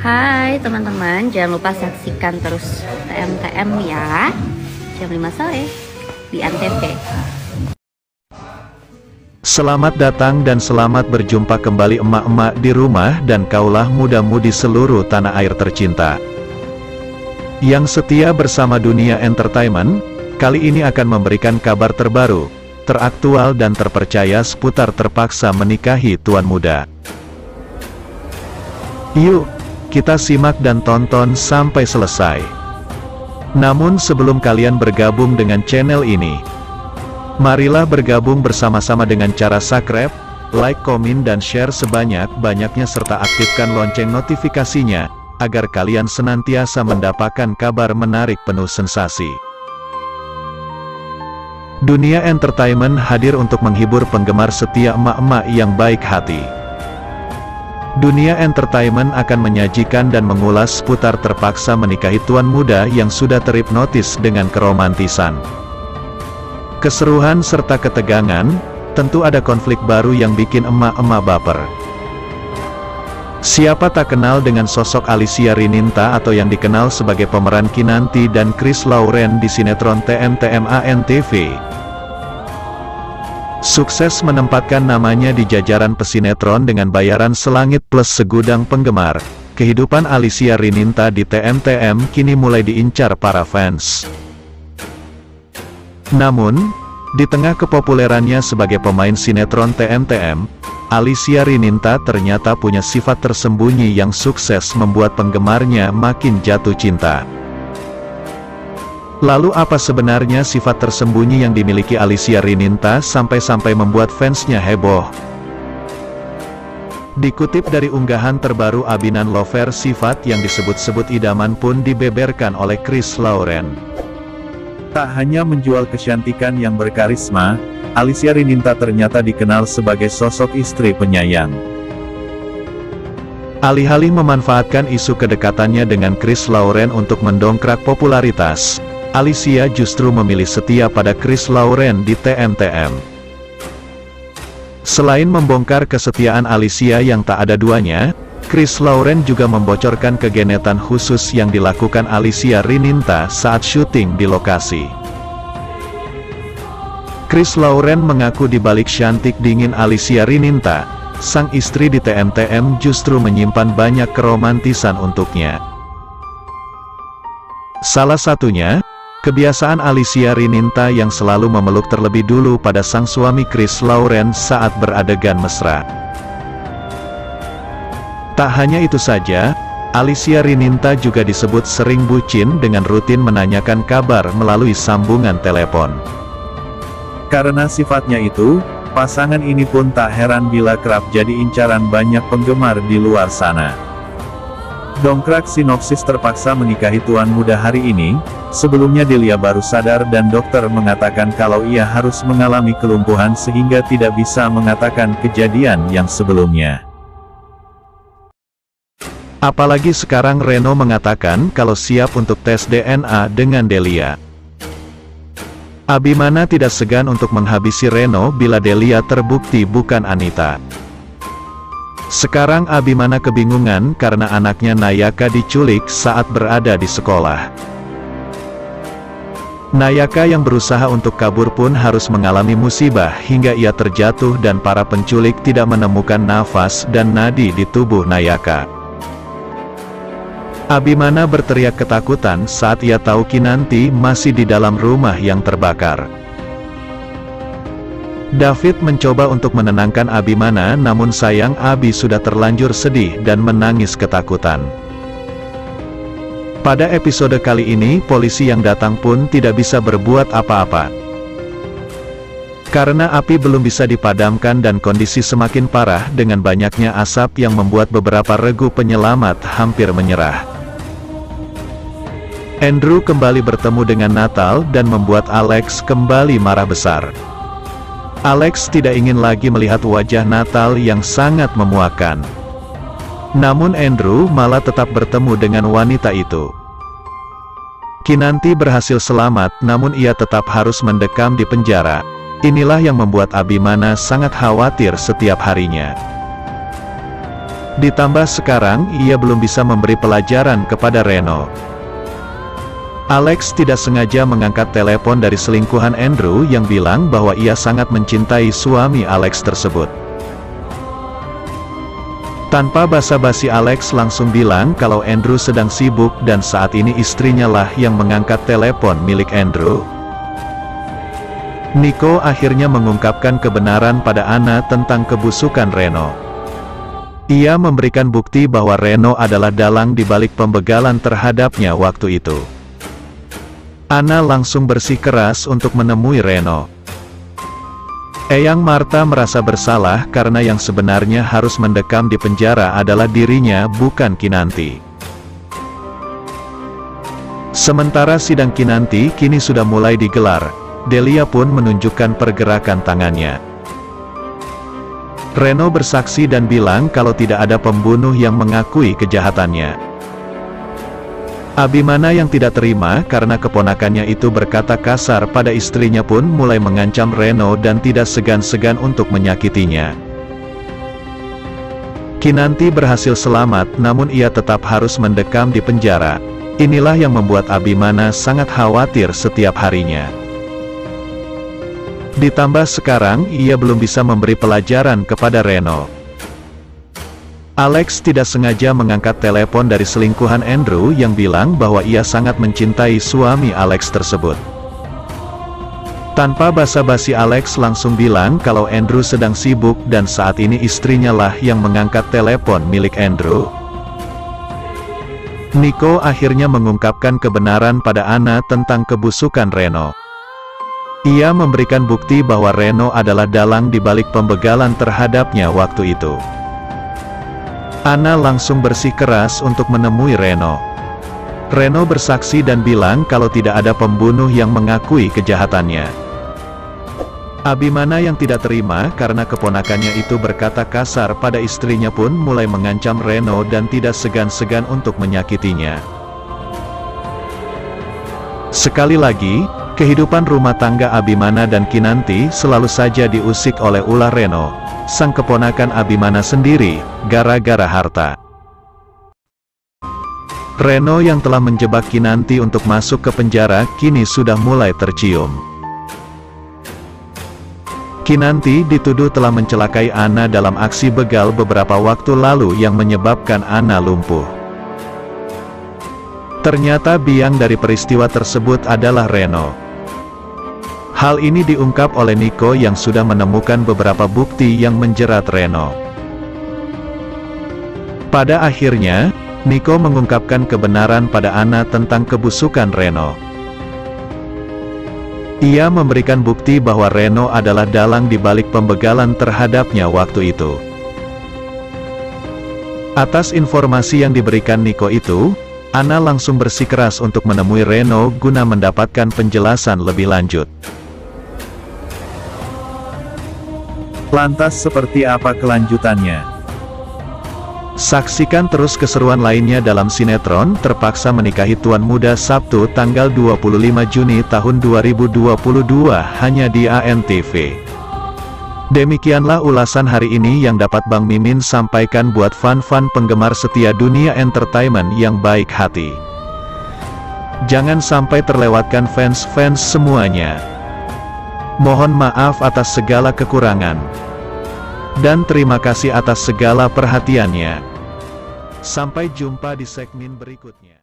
Hai teman-teman, jangan lupa saksikan terus TMTM ya, jam 5 sore di Antv. Selamat datang dan selamat berjumpa kembali emak-emak di rumah dan kaulah muda-mudi seluruh tanah air tercinta yang setia bersama Dunia Entertainment. Kali ini akan memberikan kabar terbaru, teraktual dan terpercaya seputar terpaksa menikahi tuan muda. Yuk, kita simak dan tonton sampai selesai. Namun sebelum kalian bergabung dengan channel ini, marilah bergabung bersama-sama dengan cara subscribe, like, komen dan share sebanyak-banyaknya serta aktifkan lonceng notifikasinya, agar kalian senantiasa mendapatkan kabar menarik penuh sensasi. Dunia Entertainment hadir untuk menghibur penggemar setia emak-emak yang baik hati. Dunia Entertainment akan menyajikan dan mengulas seputar terpaksa menikahi tuan muda yang sudah terhipnotis dengan keromantisan, keseruan serta ketegangan. Tentu ada konflik baru yang bikin emak-emak baper. Siapa tak kenal dengan sosok Alicia Rininta atau yang dikenal sebagai pemeran Kinanti dan Chris Lauren di sinetron TMTM Antv. Sukses menempatkan namanya di jajaran pesinetron dengan bayaran selangit plus segudang penggemar. Kehidupan Alicia Rininta di TMTM kini mulai diincar para fans. Namun, di tengah kepopulerannya sebagai pemain sinetron TMTM, Alicia Rininta ternyata punya sifat tersembunyi yang sukses membuat penggemarnya makin jatuh cinta. Lalu apa sebenarnya sifat tersembunyi yang dimiliki Alicia Rininta sampai-sampai membuat fansnya heboh? Dikutip dari unggahan terbaru Abinan Lover, sifat yang disebut-sebut idaman pun dibeberkan oleh Chris Lauren. Tak hanya menjual kecantikan yang berkarisma, Alicia Rininta ternyata dikenal sebagai sosok istri penyayang. Alih-alih memanfaatkan isu kedekatannya dengan Chris Lauren untuk mendongkrak popularitas, Alicia justru memilih setia pada Chris Lauren di TMTM. Selain membongkar kesetiaan Alicia yang tak ada duanya, Chris Lauren juga membocorkan kegenetan khusus yang dilakukan Alicia Rininta saat syuting di lokasi. Chris Lauren mengaku di balik cantik dingin Alicia Rininta, sang istri di TMTM justru menyimpan banyak keromantisan untuknya. Salah satunya, kebiasaan Alicia Rininta yang selalu memeluk terlebih dulu pada sang suami Chris Lauren saat beradegan mesra. Tak hanya itu saja, Alicia Rininta juga disebut sering bucin dengan rutin menanyakan kabar melalui sambungan telepon. Karena sifatnya itu, pasangan ini pun tak heran bila kerap jadi incaran banyak penggemar di luar sana. Dongkrak sinopsis terpaksa menikahi tuan muda hari ini. Sebelumnya Delia baru sadar dan dokter mengatakan kalau ia harus mengalami kelumpuhan sehingga tidak bisa mengatakan kejadian yang sebelumnya. Apalagi sekarang Reno mengatakan kalau siap untuk tes DNA dengan Delia. Abimana tidak segan untuk menghabisi Reno bila Delia terbukti bukan Anita. Sekarang Abimana kebingungan karena anaknya Nayaka diculik saat berada di sekolah. Nayaka yang berusaha untuk kabur pun harus mengalami musibah hingga ia terjatuh dan para penculik tidak menemukan nafas dan nadi di tubuh Nayaka. Abimana berteriak ketakutan saat ia tahu Kinanti masih di dalam rumah yang terbakar. David mencoba untuk menenangkan Abimana, namun sayang Abi sudah terlanjur sedih dan menangis ketakutan. Pada episode kali ini polisi yang datang pun tidak bisa berbuat apa-apa. Karena api belum bisa dipadamkan dan kondisi semakin parah dengan banyaknya asap yang membuat beberapa regu penyelamat hampir menyerah. Andrew kembali bertemu dengan Natal dan membuat Alex kembali marah besar. Alex tidak ingin lagi melihat wajah Natal yang sangat memuakkan. Namun Andrew malah tetap bertemu dengan wanita itu. Kinanti berhasil selamat, namun ia tetap harus mendekam di penjara. Inilah yang membuat Abimana sangat khawatir setiap harinya. Ditambah sekarang ia belum bisa memberi pelajaran kepada Reno. Alex tidak sengaja mengangkat telepon dari selingkuhan Andrew yang bilang bahwa ia sangat mencintai suami Alex tersebut. Tanpa basa-basi Alex langsung bilang kalau Andrew sedang sibuk dan saat ini istrinya lah yang mengangkat telepon milik Andrew. Nico akhirnya mengungkapkan kebenaran pada Anna tentang kebusukan Reno. Ia memberikan bukti bahwa Reno adalah dalang di balik pembegalan terhadapnya waktu itu. Anna langsung bersikeras untuk menemui Reno. Eyang Martha merasa bersalah karena yang sebenarnya harus mendekam di penjara adalah dirinya, bukan Kinanti. Sementara sidang Kinanti kini sudah mulai digelar, Delia pun menunjukkan pergerakan tangannya. Reno bersaksi dan bilang kalau tidak ada pembunuh yang mengakui kejahatannya. Abimana yang tidak terima karena keponakannya itu berkata kasar pada istrinya pun mulai mengancam Reno dan tidak segan-segan untuk menyakitinya. Kinanti berhasil selamat namun ia tetap harus mendekam di penjara. Inilah yang membuat Abimana sangat khawatir setiap harinya. Ditambah sekarang ia belum bisa memberi pelajaran kepada Reno. Alex tidak sengaja mengangkat telepon dari selingkuhan Andrew yang bilang bahwa ia sangat mencintai suami Alex tersebut. Tanpa basa-basi Alex langsung bilang kalau Andrew sedang sibuk dan saat ini istrinya lah yang mengangkat telepon milik Andrew. Nico akhirnya mengungkapkan kebenaran pada Anna tentang kebusukan Reno. Ia memberikan bukti bahwa Reno adalah dalang di balik pembegalan terhadapnya waktu itu. Anna langsung bersikeras untuk menemui Reno. Reno bersaksi dan bilang kalau tidak ada pembunuh yang mengakui kejahatannya. Abimana yang tidak terima karena keponakannya itu berkata kasar pada istrinya pun mulai mengancam Reno dan tidak segan-segan untuk menyakitinya. Sekali lagi, kehidupan rumah tangga Abimana dan Kinanti selalu saja diusik oleh ulah Reno, sang keponakan Abimana sendiri, gara-gara harta. Reno yang telah menjebak Kinanti untuk masuk ke penjara kini sudah mulai tercium. Kinanti dituduh telah mencelakai Anna dalam aksi begal beberapa waktu lalu yang menyebabkan Anna lumpuh. Ternyata biang dari peristiwa tersebut adalah Reno. Hal ini diungkap oleh Nico yang sudah menemukan beberapa bukti yang menjerat Reno. Pada akhirnya, Nico mengungkapkan kebenaran pada Anna tentang kebusukan Reno. Ia memberikan bukti bahwa Reno adalah dalang di balik pembegalan terhadapnya waktu itu. Atas informasi yang diberikan Nico itu, Anna langsung bersikeras untuk menemui Reno guna mendapatkan penjelasan lebih lanjut. Lantas seperti apa kelanjutannya? Saksikan terus keseruan lainnya dalam sinetron Terpaksa Menikahi Tuan Muda Sabtu tanggal 25 Juni tahun 2022 hanya di ANTV. Demikianlah ulasan hari ini yang dapat Bang Mimin sampaikan buat fan-fan penggemar setia dunia entertainment yang baik hati. Jangan sampai terlewatkan fans-fans semuanya. Mohon maaf atas segala kekurangan. Dan terima kasih atas segala perhatiannya. Sampai jumpa di segmen berikutnya.